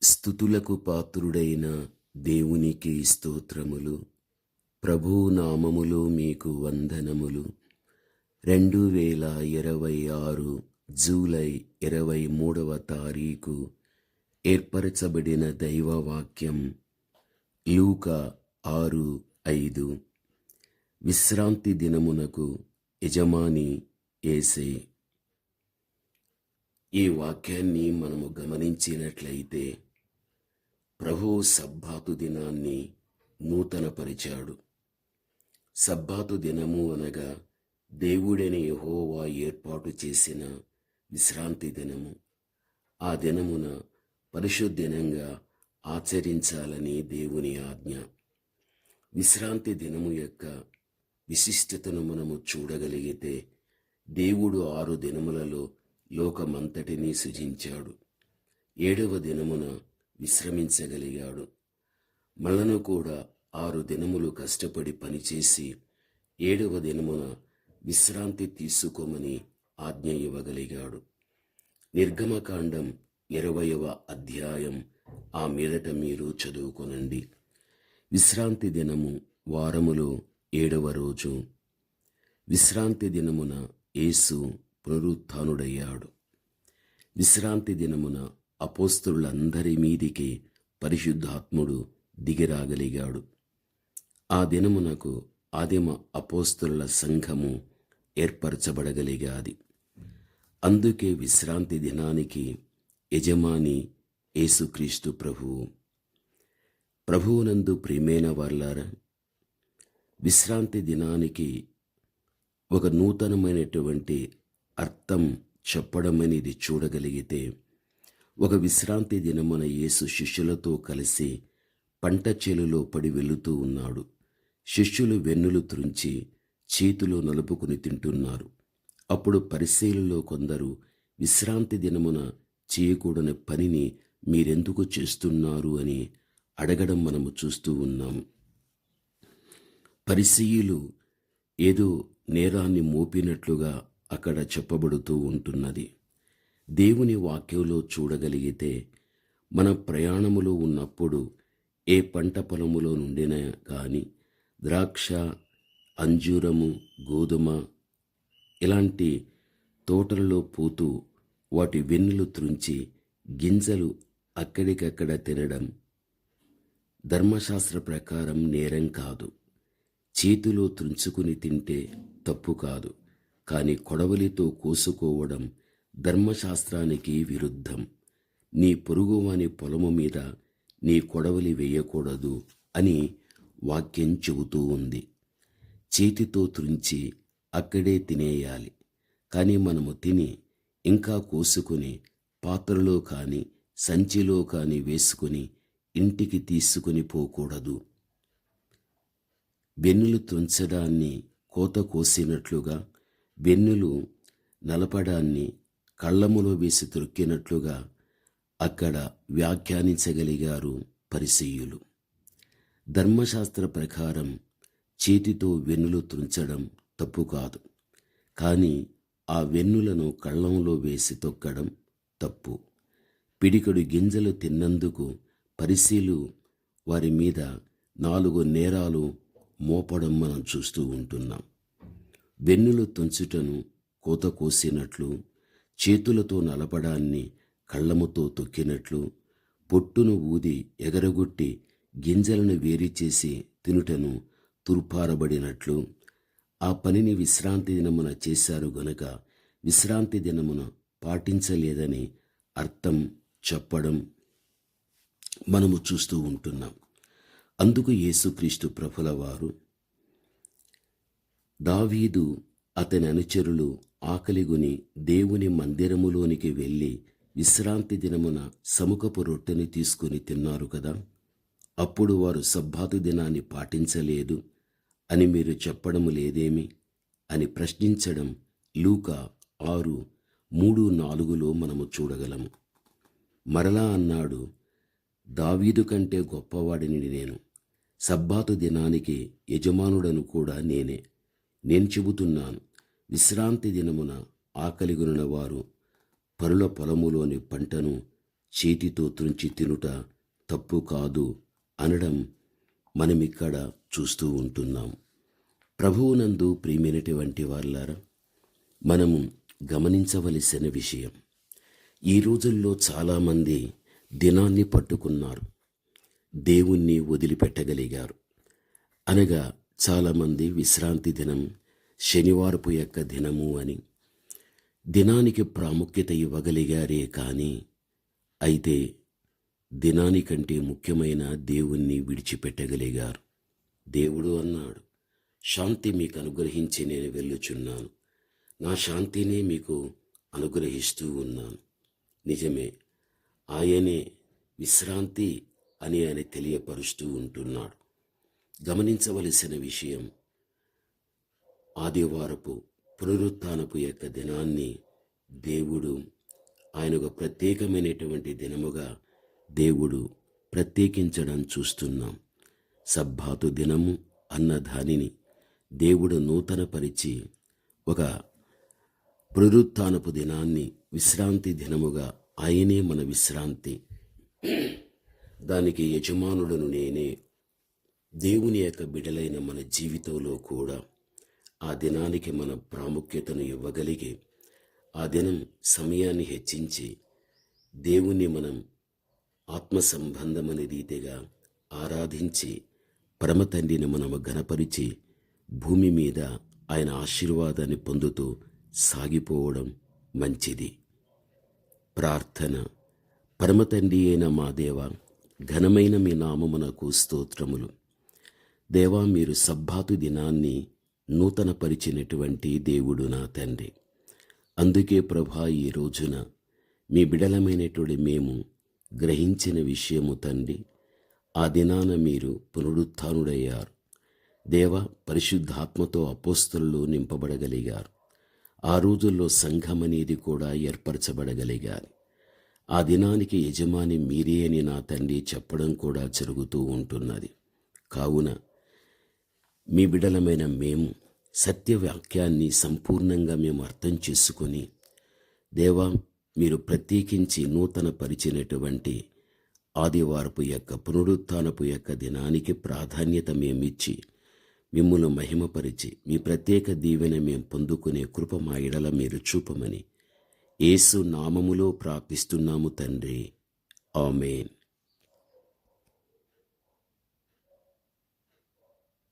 స్తుతులకు పాత్రుడైన దేవునికి స్తోత్రములు. ప్రభువు నామములో మీకు వందనములు. 2026 జూలై 23వ తారీఖు ఏర్పరచబడిన దైవవాక్యం లూకా 6:5. విశ్రాంతి దినమునకు యజమాని యేసే. ఈ వాక్యాన్ని మనము గమనించినట్లయితే ప్రభువు సబ్బాతు దినాన్ని నూతనపరిచాడు. సబ్బాతు దినము అనగా దేవుడైన యెహోవా ఏర్పాటు చేసిన విశ్రాంతి దినము. ఆ దినమున పరిశుద్ధ దినంగా ఆచరించాలని దేవుని ఆజ్ఞ. విశ్రాంతి దినము యొక్క విశిష్టతను మనము చూడగలిగితే, దేవుడు 6 దినములలో లోకమంతటినీ సృజించాడు. 7వ దినమున విశ్రమించగలిగాడు. మనను కూడా 6 దినములు కష్టపడి పనిచేసి 7వ దినమున విశ్రాంతి తీసుకోమని ఆజ్ఞ ఇవ్వగలిగాడు. నిర్గమకాండం 20వ అధ్యాయం ఆ మీదట మీరు చదువుకొనండి. విశ్రాంతి దినము వారములో 7వ రోజు. విశ్రాంతి దినమున యేసు పునరుత్థానుడయ్యాడు. విశ్రాంతి దినమున అపోస్తలులందరి మీదికి పరిశుద్ధాత్ముడు దిగిరాగలిగాడు. ఆ దినమునకు ఆదిమ అపోస్తలుల సంఘము ఏర్పరచబడగలిగాది. అందుకే విశ్రాంతి దినానికి యజమాని యేసుక్రీస్తు ప్రభువు. ప్రభువునందు ప్రియమైన వారలారా, విశ్రాంతి దినానికి ఒక నూతనమైనటువంటి అర్థం చెప్పడమనేది చూడగలిగితే, ఒక విశ్రాంతి దినమున యేసు శిష్యులతో కలిసి పంట చేలులో పడి వెళుతూ ఉన్నాడు. శిష్యులు వెన్నులు త్రుంచి చేతిలో నలుపుకుని తింటున్నారు. అప్పుడు పరిసయ్యులలో కొందరు, విశ్రాంతి దినమున చేయకూడని పనిని మీరెందుకు చేస్తున్నారు అని అడగడం మనము చూస్తూ ఉన్నాం. పరిసయ్యులు ఏదో నేరాన్ని మోపినట్లుగా అక్కడ చెప్పబడుతూ ఉంటున్నది. దేవుని వాక్యంలో చూడగలిగితే, మన ప్రయాణములో ఉన్నప్పుడు ఏ పంట పొలములో నుండినా కానీ ద్రాక్ష, అంజూరము, గోధుమ ఇలాంటి తోటలలో పోతూ వాటి వెన్నులు త్రుంచి గింజలు అక్కడికక్కడ తినడం ధర్మశాస్త్ర ప్రకారం నేరం కాదు. చేతిలో త్రుంచుకుని తింటే తప్పు కాదు. కానీ కొడవలితో కోసుకోవడం ధర్మశాస్త్రానికి విరుద్ధం. నీ పొరుగువాని పొలము మీద నీ కొడవలి వేయకూడదు అని వాక్యం చెబుతూ ఉంది. చేతితో త్రుంచి అక్కడే తినేయాలి. కానీ మనము తిని ఇంకా కోసుకుని పాత్రలో కానీ సంచిలో కానీ వేసుకుని ఇంటికి తీసుకుని పోకూడదు. వెన్నులు త్రుంచడాన్ని కోత కోసినట్లుగా, వెన్నులు నలపడాన్ని కళ్ళములో వేసి త్రొక్కినట్లుగా అక్కడ వ్యాఖ్యానించగలిగారు పరిసయ్యులు. ధర్మశాస్త్ర ప్రకారం చేతితో వెన్నులు త్రుంచడం తప్పు కాదు. కానీ ఆ వెన్నులను కళ్ళంలో వేసి తొక్కడం తప్పు. పిడికెడు గింజలు తిన్నందుకు పరిసయ్యులు వారి మీద 4 నేరాలు మోపడం మనం చూస్తూ ఉంటున్నాం. వెన్నులు తుంచుటను కోత కోసినట్లు, చేతులతో నలపడాన్ని కళ్ళముతో తొక్కినట్లు, పొట్టును ఊది ఎగరగొట్టి గింజలను వేరు చేసి తినుటను తూర్పారబడినట్లు, ఆ పనిని విశ్రాంతి దినమున చేశారు గనుక విశ్రాంతి దినమున పాటించలేదని అర్థం చెప్పడం మనము చూస్తూ ఉంటున్నాం. అందుకు యేసుక్రీస్తు ప్రభుల వారు, దావీదు అతని అనుచరులు ఆకలిగొని దేవుని మందిరములోనికి వెళ్ళి విశ్రాంతి దినమున సముఖపు రొట్టెని తీసుకుని తిన్నారు కదా, అప్పుడు వారు సబ్బాతు దినాన్ని పాటించలేదు అని మీరు చెప్పడం లేదేమి అని ప్రశ్నించడం లూకా 6:3-4లో మనము చూడగలము. మరలా అన్నాడు, దావీదు కంటే గొప్పవాడిని నేను. సబ్బాతు దినానికి యజమానుడను కూడా నేనే. నేను చెబుతున్నాను, విశ్రాంతి దినమున ఆకలిగొనిన వారు పరుల పొలములోని పంటను చేతితో తుంచి తినుట తప్పు కాదు అనడం మనమిక్కడ చూస్తూ ఉంటున్నాం. ప్రభువునందు ప్రియమైనటువంటి వాళ్ళారా, మనము గమనించవలసిన విషయం, ఈ రోజుల్లో చాలామంది దినాన్ని పట్టుకున్నారు, దేవుణ్ణి వదిలిపెట్టగలిగారు. అనగా చాలామంది విశ్రాంతి దినం, శనివారపు యొక్క దినము అని దినానికి ప్రాముఖ్యత ఇవ్వగలిగారే కానీ అయితే దినానికంటే ముఖ్యమైన దేవుణ్ణి విడిచిపెట్టగలిగారు. దేవుడు అన్నాడు, శాంతి మీకు అనుగ్రహించి నేను వెళ్ళుచున్నాను, నా శాంతినే మీకు అనుగ్రహిస్తూ ఉన్నాను. నిజమే, ఆయనే విశ్రాంతి అని ఆయన తెలియపరుస్తూ ఉంటున్నాడు. గమనించవలసిన విషయం, ఆదివారపు పునరుత్థానపు యొక్క దినాన్ని దేవుడు ఆయన ఒక ప్రత్యేకమైనటువంటి దినముగా దేవుడు ప్రత్యేకించడం చూస్తున్నాం. సబ్బాతు దినము అన్న దానిని దేవుడు నూతనపరిచి ఒక పునరుత్థానపు దినాన్ని విశ్రాంతి దినముగా, ఆయనే మన విశ్రాంతి, దానికి యజమానుడను నేనే. దేవుని యొక్క బిడలైన మన జీవితంలో కూడా ఆ దినానికి మన ప్రాముఖ్యతను ఇవ్వగలిగి ఆ దినం సమయాన్ని హెచ్చించి దేవుని మనం ఆత్మ సంబంధమని రీతిగా ఆరాధించి పరమతండ్రిని మనము ఘనపరిచి భూమి మీద ఆయన ఆశీర్వాదాన్ని పొందుతూ సాగిపోవడం మంచిది. ప్రార్థన. పరమతండ్రి అయిన మా దేవ, ఘనమైన మీ నామమునకు స్తోత్రములు. దేవా, మీరు సబ్బాతు దినాన్ని నూతనపరిచినటువంటి దేవుడు నా తండ్రి. అందుకే ప్రభా, ఈ రోజున మీ బిడలమైనటువంటి మేము గ్రహించిన విషయము తండ్రి, ఆ దినాన మీరు పునరుత్థానుడయ్యారు. దేవ, పరిశుద్ధాత్మతో అపోస్తలులు నింపబడగలిగారు. ఆ రోజుల్లో సంఘం అనేది కూడా ఏర్పరచబడగలిగారు. ఆ దినానికి యజమాని మీరే అని నా తండ్రి చెప్పడం కూడా జరుగుతూ ఉంటున్నది. కావున మీ బిడలమైన మేము సత్యవాక్యాన్ని సంపూర్ణంగా మేము అర్థం చేసుకొని, దేవా, మీరు ప్రత్యేకించి నూతన పరిచినటువంటి ఆదివారపు యొక్క పునరుత్థానపు యొక్క దినానికి ప్రాధాన్యత మేమిచ్చి మిమ్మును మహిమపరిచి మీ ప్రత్యేక దీవెన మేము పొందుకునే కృప మా ఎడల మీరు చూపమని యేసు నామములో ప్రార్థిస్తున్నాము తండ్రి. ఆమేన్.